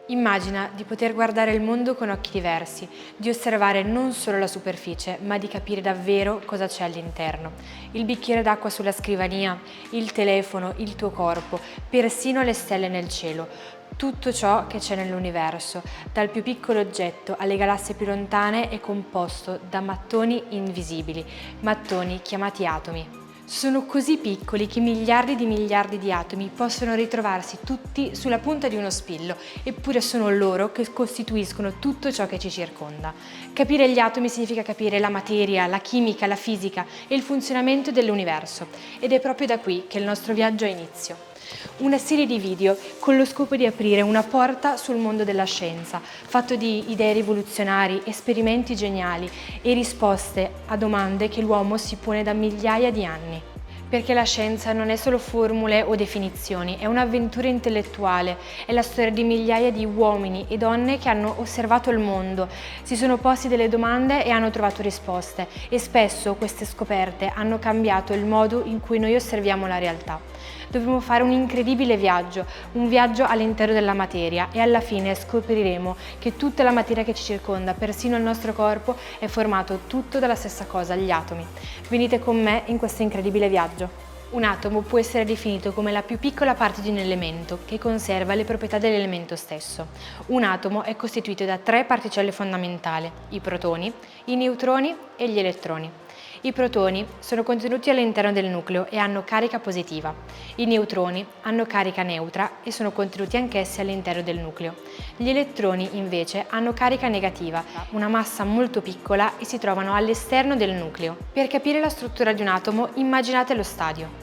Immagina di poter guardare il mondo con occhi diversi, di osservare non solo la superficie, ma di capire davvero cosa c'è all'interno. Il bicchiere d'acqua sulla scrivania, il telefono, il tuo corpo, persino le stelle nel cielo. Tutto ciò che c'è nell'universo, dal più piccolo oggetto alle galassie più lontane, è composto da mattoni invisibili, mattoni chiamati atomi. Sono così piccoli che miliardi di atomi possono ritrovarsi tutti sulla punta di uno spillo, eppure sono loro che costituiscono tutto ciò che ci circonda. Capire gli atomi significa capire la materia, la chimica, la fisica e il funzionamento dell'universo, ed è proprio da qui che il nostro viaggio ha inizio. Una serie di video con lo scopo di aprire una porta sul mondo della scienza, fatto di idee rivoluzionari, esperimenti geniali e risposte a domande che l'uomo si pone da migliaia di anni. Perché la scienza non è solo formule o definizioni, è un'avventura intellettuale, è la storia di migliaia di uomini e donne che hanno osservato il mondo, si sono posti delle domande e hanno trovato risposte, e spesso queste scoperte hanno cambiato il modo in cui noi osserviamo la realtà. Dovremo fare un incredibile viaggio, un viaggio all'interno della materia, e alla fine scopriremo che tutta la materia che ci circonda, persino il nostro corpo, è formato tutto dalla stessa cosa, gli atomi. Venite con me in questo incredibile viaggio. Un atomo può essere definito come la più piccola parte di un elemento che conserva le proprietà dell'elemento stesso. Un atomo è costituito da 3 particelle fondamentali: i protoni, i neutroni e gli elettroni. I protoni sono contenuti all'interno del nucleo e hanno carica positiva. I neutroni hanno carica neutra e sono contenuti anch'essi all'interno del nucleo. Gli elettroni invece hanno carica negativa, una massa molto piccola, e si trovano all'esterno del nucleo. Per capire la struttura di un atomo, immaginate lo stadio.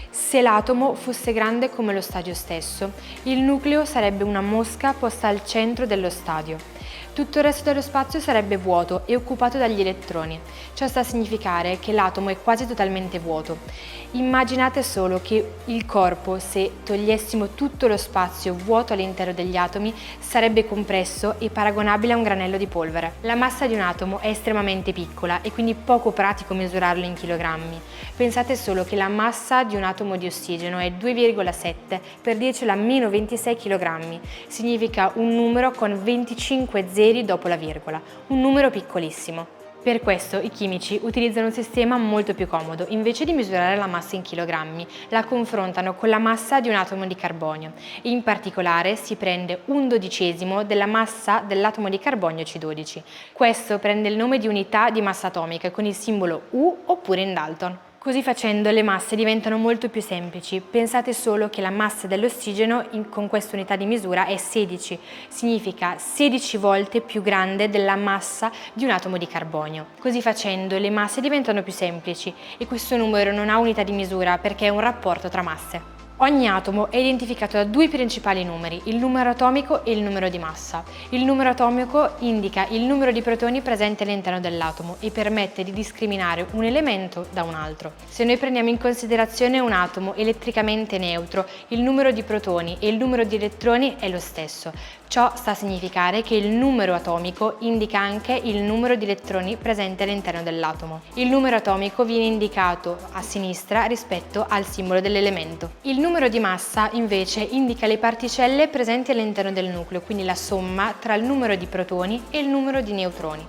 Se l'atomo fosse grande come lo stadio stesso, il nucleo sarebbe una mosca posta al centro dello stadio. Tutto il resto dello spazio sarebbe vuoto e occupato dagli elettroni. Ciò sta a significare che l'atomo è quasi totalmente vuoto. Immaginate solo che il corpo, se togliessimo tutto lo spazio vuoto all'interno degli atomi, sarebbe compresso e paragonabile a un granello di polvere. La massa di un atomo è estremamente piccola e quindi poco pratico misurarlo in chilogrammi. Pensate solo che la massa di un atomo di ossigeno è 2,7 per 10 alla meno 26 kg. Significa un numero con 25 zeri dopo la virgola, un numero piccolissimo. Per questo i chimici utilizzano un sistema molto più comodo. Invece di misurare la massa in chilogrammi, la confrontano con la massa di un atomo di carbonio. In particolare si prende 1/12 della massa dell'atomo di carbonio C12. Questo prende il nome di unità di massa atomica con il simbolo U, oppure in Dalton. Così facendo le masse diventano molto più semplici. Pensate solo che la massa dell'ossigeno con questa unità di misura è 16, significa 16 volte più grande della massa di un atomo di carbonio. Così facendo le masse diventano più semplici e questo numero non ha unità di misura perché è un rapporto tra masse. Ogni atomo è identificato da 2 principali numeri, il numero atomico e il numero di massa. Il numero atomico indica il numero di protoni presenti all'interno dell'atomo e permette di discriminare un elemento da un altro. Se noi prendiamo in considerazione un atomo elettricamente neutro, il numero di protoni e il numero di elettroni è lo stesso. Ciò sta a significare che il numero atomico indica anche il numero di elettroni presenti all'interno dell'atomo. Il numero atomico viene indicato a sinistra rispetto al simbolo dell'elemento. Il numero di massa invece indica le particelle presenti all'interno del nucleo, quindi la somma tra il numero di protoni e il numero di neutroni.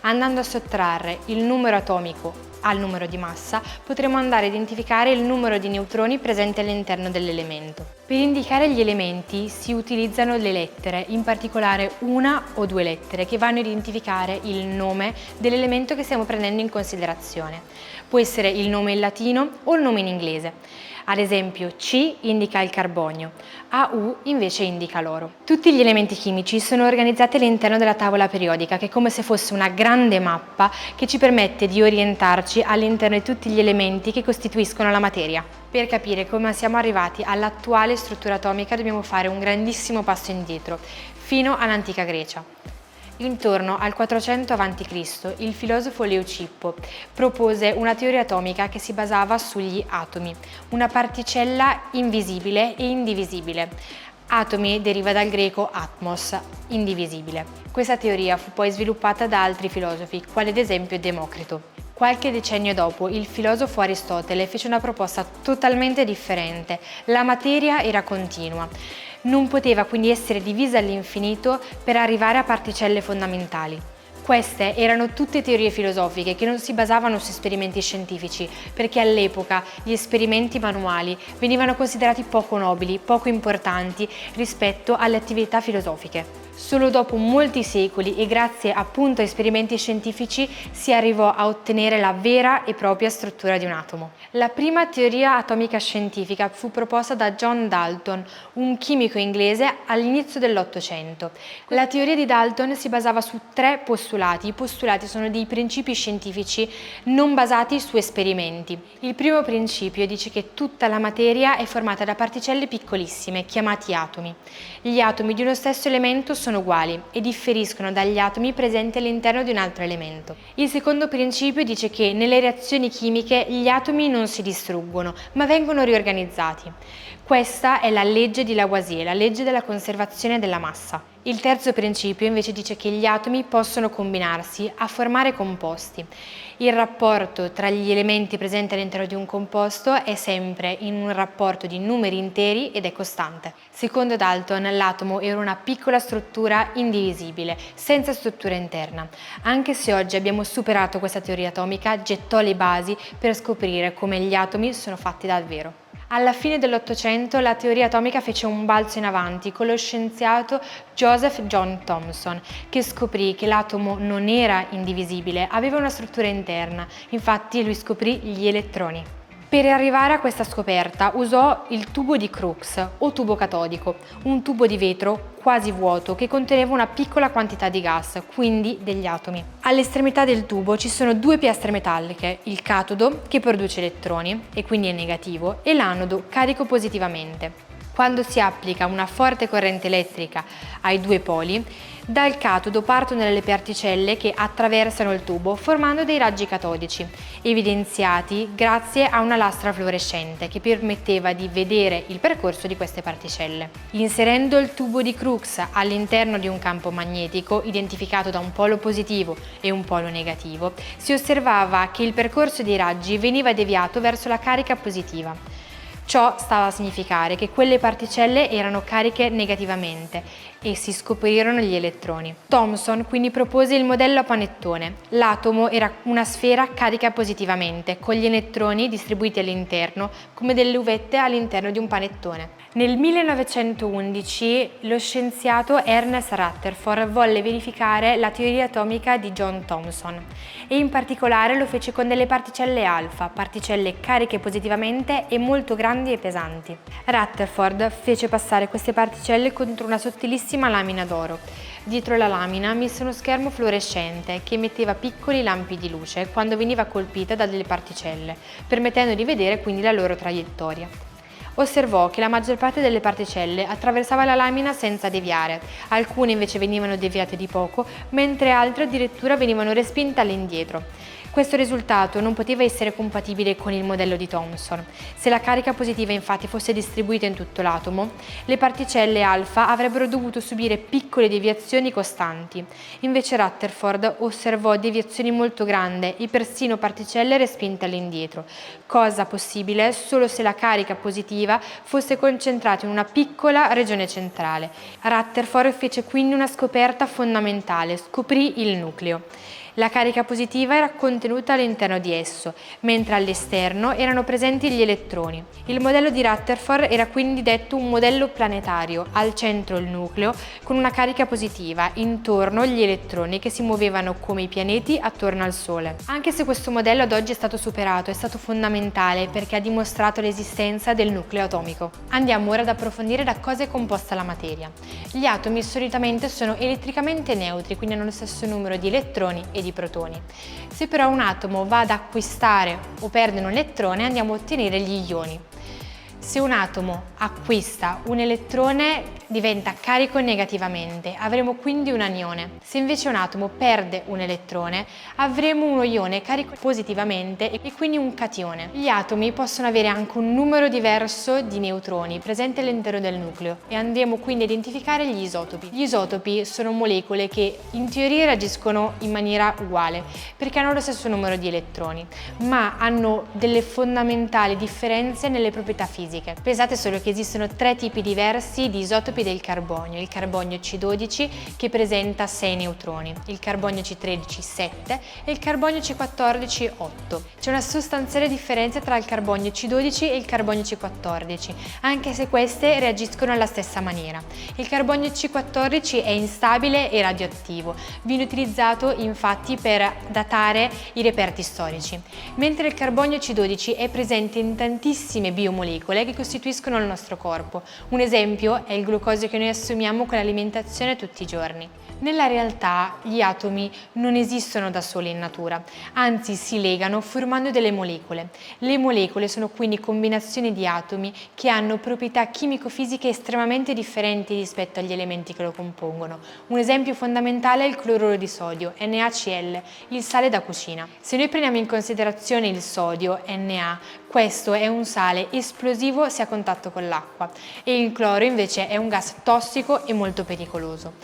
Andando a sottrarre il numero atomico al numero di massa, potremo andare a identificare il numero di neutroni presenti all'interno dell'elemento. Per indicare gli elementi si utilizzano le lettere, in particolare una o 2 lettere che vanno a identificare il nome dell'elemento che stiamo prendendo in considerazione. Può essere il nome in latino o il nome in inglese. Ad esempio, C indica il carbonio, AU invece indica l'oro. Tutti gli elementi chimici sono organizzati all'interno della tavola periodica, che è come se fosse una grande mappa che ci permette di orientarci all'interno di tutti gli elementi che costituiscono la materia. Per capire come siamo arrivati all'attuale struttura atomica dobbiamo fare un grandissimo passo indietro, fino all'antica Grecia. Intorno al 400 a.C. il filosofo Leucippo propose una teoria atomica che si basava sugli atomi, una particella invisibile e indivisibile. Atomi deriva dal greco atmos, indivisibile. Questa teoria fu poi sviluppata da altri filosofi, quali ad esempio Democrito. Qualche decennio dopo, il filosofo Aristotele fece una proposta totalmente differente. La materia era continua. Non poteva quindi essere divisa all'infinito per arrivare a particelle fondamentali. Queste erano tutte teorie filosofiche che non si basavano su esperimenti scientifici, perché all'epoca gli esperimenti manuali venivano considerati poco nobili, poco importanti rispetto alle attività filosofiche. Solo dopo molti secoli e grazie appunto a esperimenti scientifici si arrivò a ottenere la vera e propria struttura di un atomo. La prima teoria atomica scientifica fu proposta da John Dalton, un chimico inglese all'inizio dell'Ottocento. La teoria di Dalton si basava su 3 postulati. I postulati sono dei principi scientifici non basati su esperimenti. Il primo principio dice che tutta la materia è formata da particelle piccolissime, chiamati atomi. Gli atomi di uno stesso elemento sono uguali e differiscono dagli atomi presenti all'interno di un altro elemento. Il secondo principio dice che nelle reazioni chimiche gli atomi non si distruggono, ma vengono riorganizzati. Questa è la legge di Lavoisier, la legge della conservazione della massa. Il terzo principio invece dice che gli atomi possono combinarsi a formare composti. Il rapporto tra gli elementi presenti all'interno di un composto è sempre in un rapporto di numeri interi ed è costante. Secondo Dalton, l'atomo era una piccola struttura indivisibile, senza struttura interna. Anche se oggi abbiamo superato questa teoria atomica, gettò le basi per scoprire come gli atomi sono fatti davvero. Alla fine dell'Ottocento la teoria atomica fece un balzo in avanti con lo scienziato Joseph John Thomson, che scoprì che l'atomo non era indivisibile, aveva una struttura interna. Infatti lui scoprì gli elettroni. Per arrivare a questa scoperta usò il tubo di Crookes o tubo catodico, un tubo di vetro quasi vuoto che conteneva una piccola quantità di gas, quindi degli atomi. All'estremità del tubo ci sono 2 piastre metalliche, il catodo che produce elettroni e quindi è negativo e l'anodo carico positivamente. Quando si applica una forte corrente elettrica ai 2 poli, dal catodo partono delle particelle che attraversano il tubo formando dei raggi catodici, evidenziati grazie a una lastra fluorescente che permetteva di vedere il percorso di queste particelle. Inserendo il tubo di Crookes all'interno di un campo magnetico identificato da un polo positivo e un polo negativo, si osservava che il percorso dei raggi veniva deviato verso la carica positiva. Ciò stava a significare che quelle particelle erano cariche negativamente e si scoprirono gli elettroni. Thomson quindi propose il modello a panettone. L'atomo era una sfera carica positivamente, con gli elettroni distribuiti all'interno come delle uvette all'interno di un panettone. Nel 1911 lo scienziato Ernest Rutherford volle verificare la teoria atomica di John Thomson e in particolare lo fece con delle particelle alfa, particelle cariche positivamente e molto grandi e pesanti. Rutherford fece passare queste particelle contro una sottilissima lamina d'oro. Dietro la lamina mise uno schermo fluorescente che emetteva piccoli lampi di luce quando veniva colpita da delle particelle, permettendo di vedere quindi la loro traiettoria. Osservò che la maggior parte delle particelle attraversava la lamina senza deviare, alcune invece venivano deviate di poco, mentre altre addirittura venivano respinte all'indietro. Questo risultato non poteva essere compatibile con il modello di Thomson. Se la carica positiva infatti fosse distribuita in tutto l'atomo, le particelle alfa avrebbero dovuto subire piccole deviazioni costanti. Invece Rutherford osservò deviazioni molto grandi e persino particelle respinte all'indietro, cosa possibile solo se la carica positiva fosse concentrata in una piccola regione centrale. Rutherford fece quindi una scoperta fondamentale, scoprì il nucleo. La carica positiva era contenuta all'interno di esso, mentre all'esterno erano presenti gli elettroni. Il modello di Rutherford era quindi detto un modello planetario, al centro il nucleo con una carica positiva, intorno gli elettroni che si muovevano come i pianeti attorno al Sole. Anche se questo modello ad oggi è stato superato, è stato fondamentale perché ha dimostrato l'esistenza del nucleo atomico. Andiamo ora ad approfondire da cosa è composta la materia. Gli atomi solitamente sono elettricamente neutri, quindi hanno lo stesso numero di elettroni e di protoni. Se però un atomo va ad acquistare o perde un elettrone, andiamo a ottenere gli ioni. Se un atomo acquista un elettrone diventa carico negativamente, avremo quindi un anione. Se invece un atomo perde un elettrone, avremo uno ione carico positivamente e quindi un catione. Gli atomi possono avere anche un numero diverso di neutroni presenti all'interno del nucleo e andremo quindi a identificare gli isotopi. Gli isotopi sono molecole che in teoria reagiscono in maniera uguale perché hanno lo stesso numero di elettroni, ma hanno delle fondamentali differenze nelle proprietà fisiche. Pensate solo che esistono 3 tipi diversi di isotopi del carbonio: il carbonio C12 che presenta 6 neutroni, il carbonio C13 7 e il carbonio C14 8. C'è una sostanziale differenza tra il carbonio C12 e il carbonio C14, anche se queste reagiscono alla stessa maniera. Il carbonio C14 è instabile e radioattivo, viene utilizzato infatti per datare i reperti storici, mentre il carbonio C12 è presente in tantissime biomolecole che costituiscono il nostro corpo. Un esempio è il glucosio che noi assumiamo con l'alimentazione tutti i giorni. Nella realtà gli atomi non esistono da soli in natura, anzi si legano formando delle molecole. Le molecole sono quindi combinazioni di atomi che hanno proprietà chimico-fisiche estremamente differenti rispetto agli elementi che lo compongono. Un esempio fondamentale è il cloruro di sodio, NaCl, il sale da cucina. Se noi prendiamo in considerazione il sodio, Na, questo è un sale esplosivo se a contatto con l'acqua e il cloro invece è un gas tossico e molto pericoloso.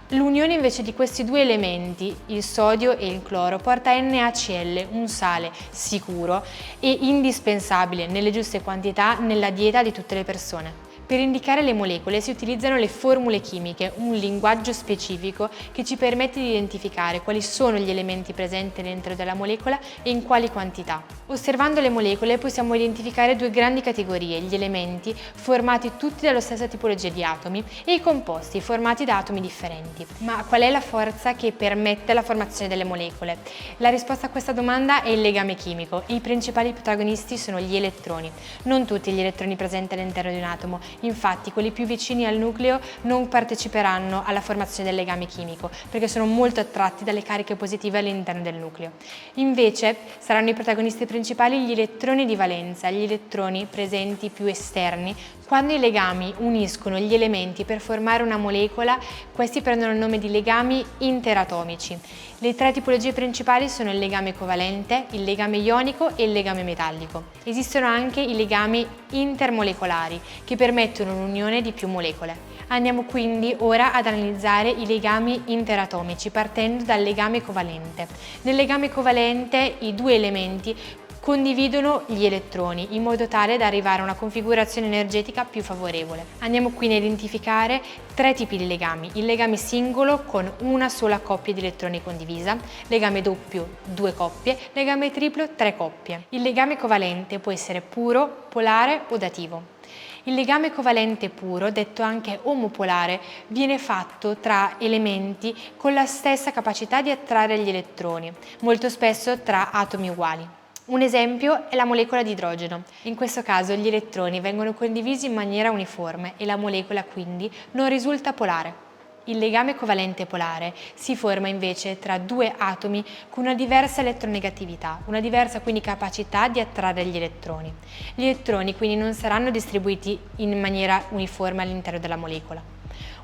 L'unione invece di questi due elementi, il sodio e il cloro, porta a NaCl, un sale sicuro e indispensabile nelle giuste quantità nella dieta di tutte le persone. Per indicare le molecole si utilizzano le formule chimiche, un linguaggio specifico che ci permette di identificare quali sono gli elementi presenti all'interno della molecola e in quali quantità. Osservando le molecole possiamo identificare 2 grandi categorie: gli elementi formati tutti dalla stessa tipologia di atomi e i composti formati da atomi differenti. Ma qual è la forza che permette la formazione delle molecole? La risposta a questa domanda è il legame chimico e i principali protagonisti sono gli elettroni. Non tutti gli elettroni presenti all'interno di un atomo. Infatti, quelli più vicini al nucleo non parteciperanno alla formazione del legame chimico perché sono molto attratti dalle cariche positive all'interno del nucleo. Invece, saranno i protagonisti principali gli elettroni di valenza, gli elettroni presenti più esterni. Quando i legami uniscono gli elementi per formare una molecola, questi prendono il nome di legami interatomici. Le 3 tipologie principali sono il legame covalente, il legame ionico e il legame metallico. Esistono anche i legami intermolecolari che permettono un'unione di più molecole. Andiamo quindi ora ad analizzare i legami interatomici partendo dal legame covalente. Nel legame covalente i 2 elementi condividono gli elettroni in modo tale da arrivare a una configurazione energetica più favorevole. Andiamo quindi a identificare 3 tipi di legami: il legame singolo con una sola coppia di elettroni condivisa, legame doppio 2 coppie, legame triplo 3 coppie. Il legame covalente può essere puro, polare o dativo. Il legame covalente puro, detto anche omopolare, viene fatto tra elementi con la stessa capacità di attrarre gli elettroni, molto spesso tra atomi uguali. Un esempio è la molecola di idrogeno. In questo caso gli elettroni vengono condivisi in maniera uniforme e la molecola quindi non risulta polare. Il legame covalente polare si forma invece tra 2 atomi con una diversa elettronegatività, una diversa quindi capacità di attrarre gli elettroni. Gli elettroni quindi non saranno distribuiti in maniera uniforme all'interno della molecola.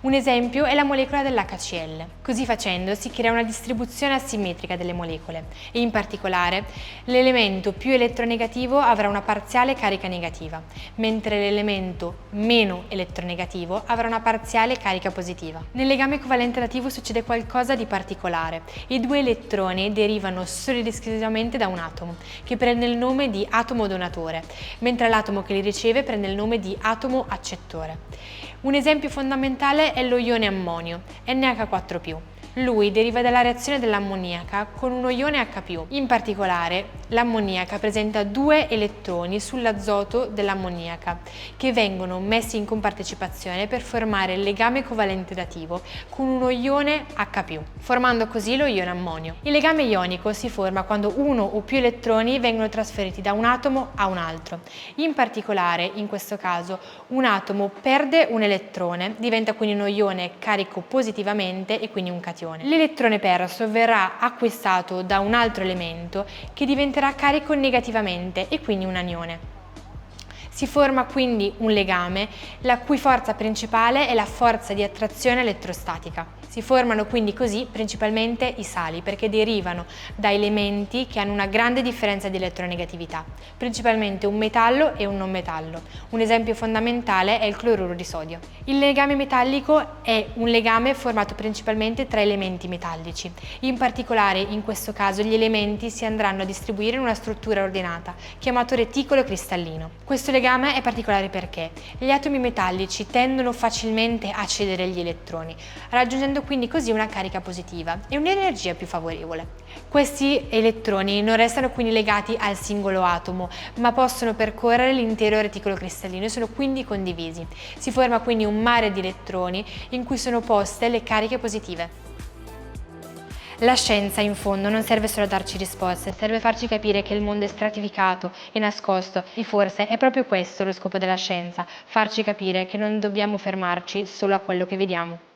Un esempio è la molecola dell'HCl. Così facendo si crea una distribuzione asimmetrica delle molecole e in particolare l'elemento più elettronegativo avrà una parziale carica negativa, mentre l'elemento meno eletronegativo avrà una parziale carica positiva. Nel legame covalente dativo succede qualcosa di particolare. I 2 elettroni derivano solo ed esclusivamente da un atomo, che prende il nome di atomo donatore, mentre l'atomo che li riceve prende il nome di atomo accettore. Un esempio fondamentale è lo ione ammonio, NH4+. Lui deriva dalla reazione dell'ammoniaca con uno ione H+. In particolare, l'ammoniaca presenta 2 elettroni sull'azoto dell'ammoniaca che vengono messi in compartecipazione per formare il legame covalente dativo con uno ione H+, formando così lo ione ammonio. Il legame ionico si forma quando uno o più elettroni vengono trasferiti da un atomo a un altro. In particolare, in questo caso, un atomo perde un elettrone, diventa quindi uno ione carico positivamente e quindi un catione. L'elettrone perso verrà acquistato da un altro elemento che diventerà carico negativamente e quindi un anione. Si forma quindi un legame, la cui forza principale è la forza di attrazione elettrostatica. Si formano quindi così principalmente i sali, perché derivano da elementi che hanno una grande differenza di elettronegatività, principalmente un metallo e un non metallo. Un esempio fondamentale è il cloruro di sodio. Il legame metallico è un legame formato principalmente tra elementi metallici. In particolare, in questo caso, gli elementi si andranno a distribuire in una struttura ordinata, chiamato reticolo cristallino. Questo legame è particolare perché gli atomi metallici tendono facilmente a cedere gli elettroni, raggiungendo quindi così una carica positiva e un'energia più favorevole. Questi elettroni non restano quindi legati al singolo atomo, ma possono percorrere l'intero reticolo cristallino e sono quindi condivisi. Si forma quindi un mare di elettroni in cui sono poste le cariche positive. La scienza, in fondo, non serve solo a darci risposte, serve a farci capire che il mondo è stratificato e nascosto e forse è proprio questo lo scopo della scienza, farci capire che non dobbiamo fermarci solo a quello che vediamo.